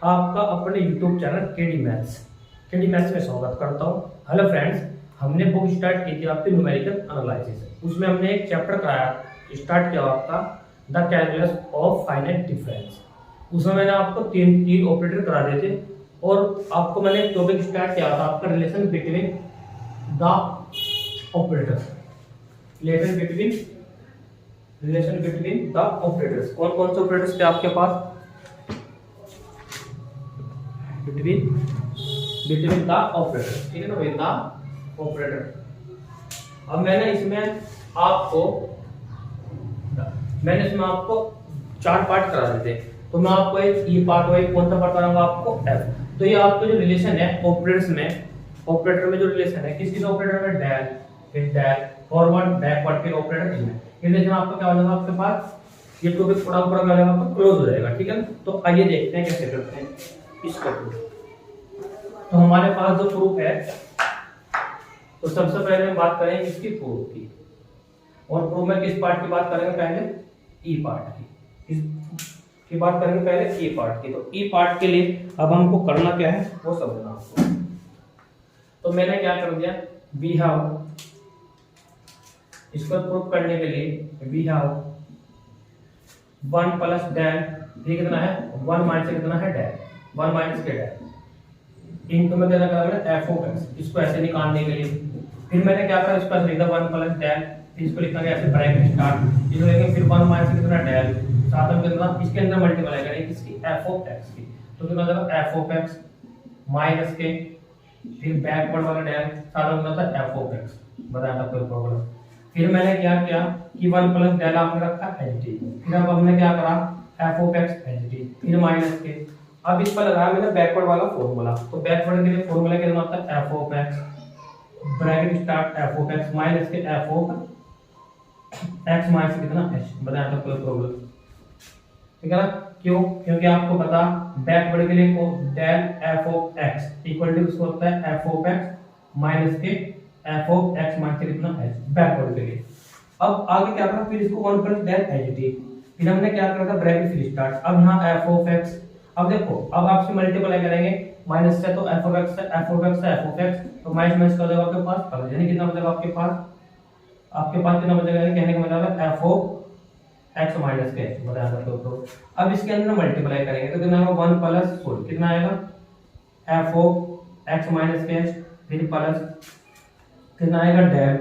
आपका अपने YouTube channel KD maths में स्वागत करता हूँ। हेलो फ्रेंड्स, हमने बुक स्टार्ट की थी आपकी न्यूमेरिकल एनालिसिस। उसमें हमने एक चैप्टर कराया स्टार्ट किया आपका the calculus of finite difference. उसमें मैंने आपको तीन ऑपरेटर करा दिए थे और आपको मैंने टॉपिक स्टार्ट किया था आपका relation between the operators. Relation between the operators, कौन कौन से ऑपरेटर्स थे आपके पास? बिटवीन द ऑपरेटर, ठीक है ना भाई, द ऑपरेटर। अब मैंने इसमें आपको चार पार्ट करा देते हैं, तो मैं आपको एक ई पार्ट और एक कौन सा पार्ट कराऊंगा आपको एफ। तो ये आपको जो रिलेशन है ऑपरेटर में जो रिलेशन है किस ऑपरेटर में, डेल, फिर डेल, फॉरवर्ड बैकवर्ड, फिर ऑपरेटर इनमें रिलेशन आपका क्या हो जाएगा आपके पास। ये टॉपिक पूरा पूरा क्या हो जाएगा आपका क्लोज हो जाएगा, ठीक है ना। तो आइए देखते हैं कैसे करते हैं इसको प्रूफ। तो हमारे पास जो प्रूफ है, तो सबसे पहले हम बात करेंगे इसकी प्रूफ की, और प्रूफ में किस पार्ट की बात करेंगे पहले, ई पार्ट की। इसकी बात करेंगे पहले ई पार्ट की। तो ई पार्ट के लिए अब हमको करना क्या है वो समझना आपको। तो मैंने क्या कर दिया, वी हैव, इसको प्रूफ करने के लिए वी हैव 1 प्लस डेल, ये कितना है 1 माइनस कितना है डेल, 1 माइनस के डेल इनटू में क्या करा मैंने एफ ऑफ एक्स। इसको ऐसे निकालने के लिए फिर मैंने क्या करा, इसको ऐसे लिखा 1 प्लस डेल, फिर इसको लिखा गया ऐसे ब्रैकेट स्टार्ट, इसको लेके फिर 1 माइनस कितना डेल, साथ में कितना इसके अंदर मल्टीप्लाई करेंगे किसकी, एफ ऑफ एक्स की। तो कितना होगा एफ ऑफ एक्स माइनस के फिर बैकवर्ड वाला डेल, साथ में कितना था एफ ऑफ एक्स। बताया था कोई प्रॉब्लम। फिर मैंने क्या किया कि 1 प्लस डेल आपने रखा एच डी, फिर अब हमने क्या करा F of x H D, फिर माइनस के। अब इस पर लगाया मैंने बैकवर्ड वाला फॉर्मूला। तो बैकवर्ड के लिए फॉर्मूला कितना होता है, f of x bracket start F of x minus के एफ ऑफ एक्स माइनस कितना एच। बताया था कोई प्रॉब्लम, ठीक है ना। क्यों? क्योंकि आपको पता बैकवर्ड के लिए को del f of x equal to उसको होता है एफ ऑफ एक्स माइनस के एफ ऑफ एक्स माइनस कितना एच बैकवर्ड के लिए। अब आगे क्या करना, फिर इसको 1 प्लस डेल एच डी, फिर हमने क्या करा था ब्रैकेट फिर स्टार्ट। अब यहाँ एफ ऑफ एक्स, अब देखो अब आपसे मल्टीप्लाई करेंगे माइनस से, तो एफ ऑफ एक्स से एफ ऑफ एक्स से एफ ऑफ एक्स, तो माइनस माइनस कर देगा आपके पास प्लस, यानी कितना बचेगा आपके पास कितना बचेगा, यानी कहने का मतलब एफ ऑफ एक्स माइनस के एक्स। बताया था तो अब इसके अंदर मल्टीप्लाई करेंगे तो कितना होगा 1 प्लस सोल कितना आएगा एफ ऑफ एक्स माइनस के एक्स, फिर प्लस कितना आएगा डेल,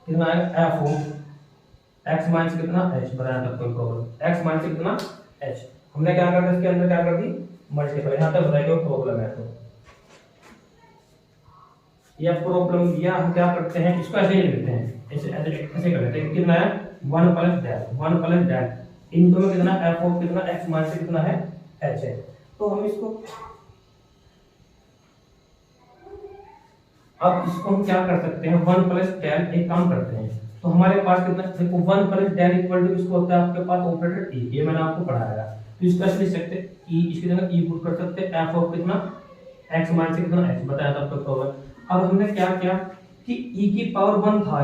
कितना आएगा एफ ऑफ एक्स माइनस कितना एच। बताया था कोई प्रॉब्लम, एक्स माइनस कितना एच। हमने क्या कर दिया इसके अंदर क्या कर दी मल्टीप्लाई। यहां तक बताइए प्रॉब्लम है तो यह प्रॉब्लम, या हम क्या करते हैं इसको ऐसे ही लिखते हैं, ऐसे कर लेते हैं। कितना है 1 प्लस डेल इनटू में कितना एफ ऑफ कितना एक्स माइनस कितना है एच है। तो हम इसको अब इसको हम क्या कर सकते हैं 1 प्लस डेल, एक काम करते हैं। तो हमारे पास कितना, देखो 1 प्लस डेल इक्वल टू इसको होता है आपके पास ऑपरेटर ई, ये मैंने आपको पढ़ाया। तो इसका लिख सकते हैं ई, इसकी जगह ई पुट कर सकते हैं एफ ऑफ कितना एक्स माइनस कितना एक्स। बताया था आपको प्रॉब्लम। अब हमने क्या किया कि ई की पावर 1 था,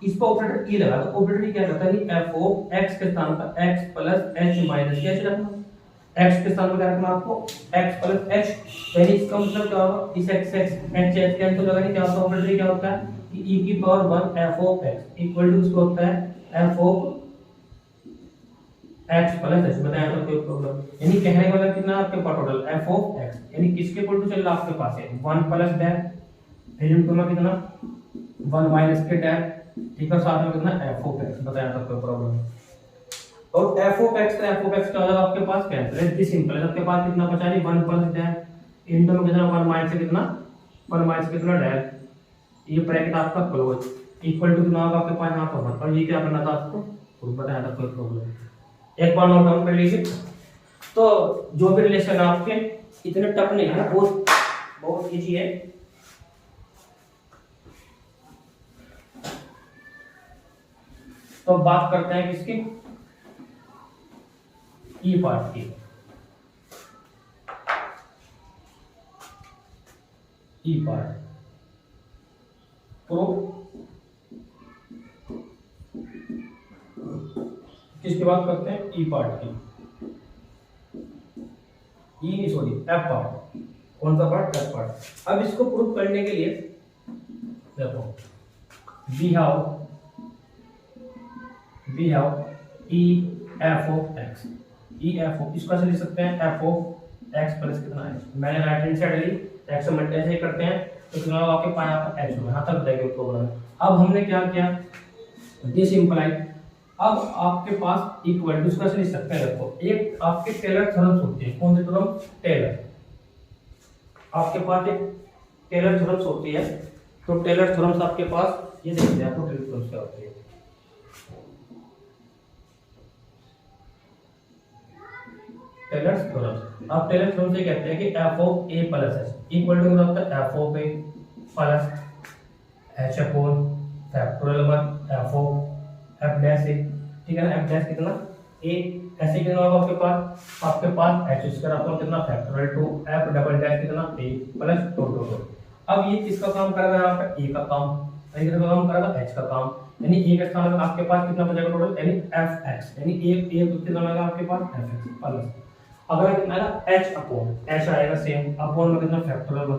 इस पर ऑपरेटर ई लगा, तो ऑपरेटर ई क्या करता है कि एफ ऑफ एक्स के स्थान पर x plus H minus H रखना, x के स्थान पर क्या रखना आपको x प्लस h। यानी इसका मतलब क्या होगा, इस x h कैंसिल होगा, क्या होता है ऑपरेटर क्या होता है कि e की power 1 f of x equal to उसको होता है f of x plus h। बताया तो कोई प्रॉब्लम, यानी कहने का मतलब कितना आपके पास टोटल f ऑफ x, यानी किसके इक्वल टू चल रहा आपके पास है 1 प्लस डेल, फिर इनटू में कितना 1 माइनस के डेल, ठीक है, साथ में कितना f ऑफ x। बताया तो कोई प्रॉब्लम। और f ऑफ x तो f ऑफ x क्या हो जाएगा आपके पास कैंसिल, इतनी सिंपल है। आपके पास कितना बचा नहीं 1 प्लस डेल इनटू में कितना 1 माइनस कितना डेल, ये ब्रैकेट आपका क्लोज इक्वल टू कितना होगा आपके पास यहाँ पर 1, और ये क्या करना था आपको प्रूफ। बताया था कोई प्रॉब्लम, एक बार नोट डाउन कर लीजिए। तो जो भी रिलेशन आपके इतने टफ नहीं है, बहुत इजी है। तो बात करते हैं किसकी, ई पार्ट की। ई पार्ट प्रूफ किसकी बात करते हैं, ई पार्ट की। ई नहीं सॉरी एफ पार्ट, कौन सा पार्ट, एफ पार्ट। अब इसको प्रूव करने के लिए देखो we have e f of x, e f of इसको ऐसे लिख सकते हैं एफ ऑफ एक्स प्लस कितना है, मैंने राइट हैंड साइड ली एक्स मल्टीप्लाई ऐसे ही करते हैं तो कितना होगा आपके पास यहाँ पर एच होगा, यहाँ तक बताइए प्रॉब्लम। अब हमने क्या किया, दिस इंप्लाई, अब आपके पास इक्वल टू इसको ऐसे लिख सकते हैं, देखो एक आपके टेलर थ्योरम्स होती है, कौन सी थ्योरम, टेलर, आपके पास एक टेलर थ्योरम्स होती है, तो टेलर थ्योरम्स आपके पास ये देखते हैं आपको टेलर थ्योरम्स क्या होती है। टेलर थ्योरम, आप टेलर थ्योरम से कहते हैं कि f of a plus h equal to क्या होता है, f of a plus h upon factorial 1 f of f dash a, ठीक है ना, f डैश कितना a, ऐसे कितना होगा आपके पास h स्क्वायर अपॉन कितना फैक्टोरियल 2 f डबल डैश कितना a प्लस टोटल। अब ये किसका काम कर रहा है, यहाँ पे a का काम, यानी किसका काम कर रहा है, h का काम, यानी a के स्थान पर आपके पास कितना बचेगा टोटल, यानी fx, यानी a कितना बचेगा आपके पास fx प्लस, अगला कितना आएगा h अपॉन, h आएगा सेम अपॉन में कितना फैक्टोरियल 1,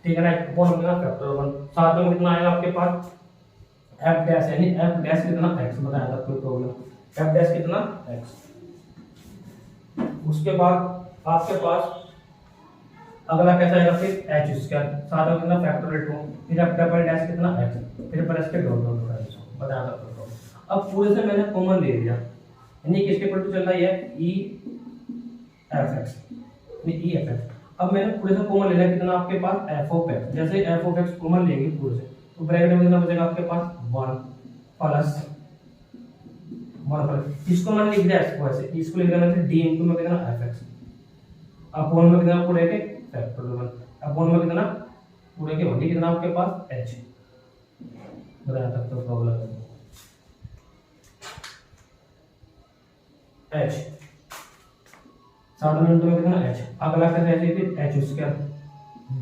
ठीक है ना, अपॉन में कितना फैक्टोरियल 1, साथ में कितना आएगा आपके पास f डैश, यानी f डैश कितना x बताया था, कोई प्रॉब्लम, f डैश कितना x। उसके बाद आपके पास अगला कैसा आएगा फिर h स्क्वायर, साथ में कितना फैक्टोरियल 2, फिर f डबल डैश कितना x, फिर प्लस के डॉट डॉट बताया था। अब पूरे से मैंने कॉमन ले लिया, यानी किसके इक्वल टू चल रहा है e F x, e F x. अब मैंने पूरे से कॉमन ले लिया कितना आपके पास एफ ऑफ एक्स, जैसे एफ ऑफ एक्स कॉमन लेंगे पूरे से तो ब्रैकेट में कितना बचेगा आपके पास 1 प्लस इसको मैंने लिख दिया इसको ऐसे, इसको लिख देना डी इनटू में कितना एफ एक्स अपॉन में कितना पूरे के फैक्टोरियल 1 अपॉन में कितना पूरे के 1 कितना आपके पास h बताया तक तो प्रॉब्लम है h साथ में तो कितना h, अगला कैसे ऐसे फिर h square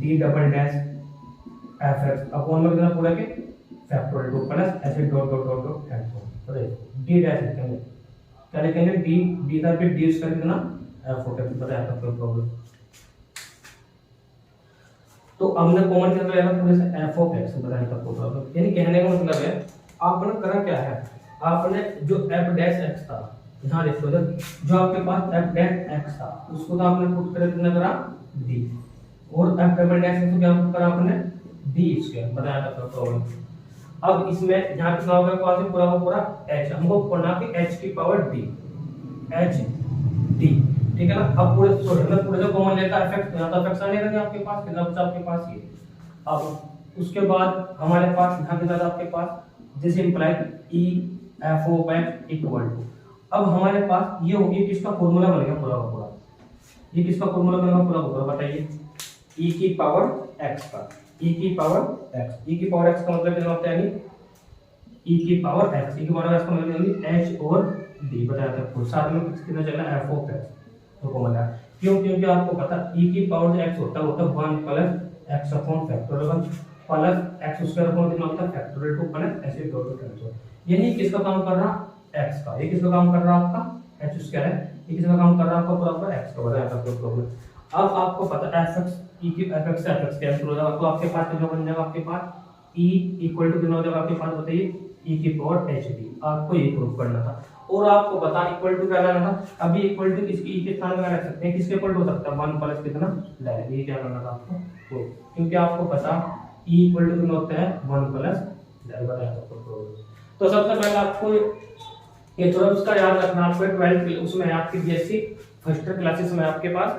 d double dash f x upon में कितना पूरा के फैक्टोरियल 2 प्लस ऐसे dot dot dot dot and तो d डैश लिखेंगे, क्या लिखेंगे d था फिर d स्क्वायर कितना f ऑफ x बताया था कोई प्रॉब्लम। तो हमने कॉमन क्या लिया पूरे से f ऑफ x बताया था कोई प्रॉब्लम, यानी कहने का मतलब है आपने करा क्या है, आपने जो f डैश x था यहाँ देखो जो आपके पास f डैश x था उसको तो आपने पुट कर कितना करा d, और f डबल डैश को क्या करा आपने d स्क्वायर बताया था प्रॉब्लम। अब इसमें यहाँ कितना होगा कौन से पूरा का पूरा h, हमको पढ़ना कि h की पावर d h d, ठीक है ना। अब पूरे सॉरी मैं पूरे से कॉमन लेता fx, यहाँ तो fx आने लगे आपके पास कितना बचा आपके पास ये। अब उसके बाद हमारे पास यहाँ कितना था आपके पास this imply e f of x equal to, अब हमारे पास ये होगी किसका फॉर्मूला बन गया पूरा का पूरा, ये किसका फॉर्मूला बनेगा पूरा का पूरा बताइए, e की पावर x का, e की पावर x, e की पावर x का मतलब कितना होता है e की पावर x, e की पावर x का मतलब h और d बताया था आपको, साथ में कितना चल रहा है f ऑफ x तो कॉमन है, क्यों क्योंकि आपको पता e की पावर जो x होता है 1 plus x upon factorial 1 plus x square upon कितना होता है फैक्टोरियल 2 प्लस ऐसे डॉट डॉट कैंसिल, यानी किसका काम कर रहा x का, ये किसका काम कर रहा आपका h स्क्वायर है, ये किसका काम कर रहा आपका पूरा x का बताया था आपको प्रॉब्लम। अब आपको पता fx e की fx से fx कैंसिल हो जाएगा तो आपके पास कितना बन जाएगा आपके पास e इक्वल टू कितना हो जाएगा आपके पास बताइए e की पावर hd, आपको ये प्रूव करना था और आपको बता इक्वल टू क्या करना था, अभी इक्वल टू किसकी e के स्थान पर रख सकते हैं, किसके इक्वल टू हो सकता है 1 प्लस कितना डायरेक्ट, ये क्या करना था आपको क्योंकि आपको पता e इक्वल टू कितना होता है 1 प्लस डायरेक्ट बताया था आपको। तो सबसे पहले आपको ये थ्योरम्स का याद रखना, आपको 12th उसमें आपकी बीएससी फर्स्ट ईयर क्लासेस में आपके पास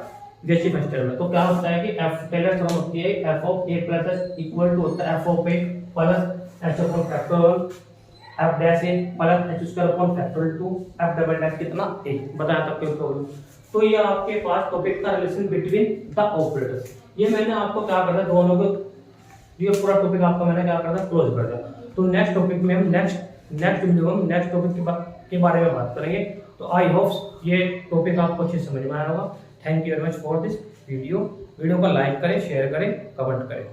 बीएससी फर्स्ट ईयर में तो क्या होता है कि f टेलर थ्योरम होती है f of a plus h equal to होता है f of a plus h upon factorial f dash a plus h square upon factorial 2 f double dash कितना a बताया था आपको प्रॉब्लम। तो ये आपके पास टॉपिक का रिलेशन बिटवीन द ऑपरेटर्स, ये मैंने आपको क्या करना दोनों को ये पूरा टॉपिक आपका मैंने क्या करना क्लोज कर दिया। तो नेक्स्ट टॉपिक में हम नेक्स्ट वीडियो में नेक्स्ट टॉपिक के बारे में बात करेंगे। तो आई होप ये टॉपिक आपको अच्छे समझ में आया होगा। Thank you very much for this video को लाइक करें, शेयर करें, कमेंट करें।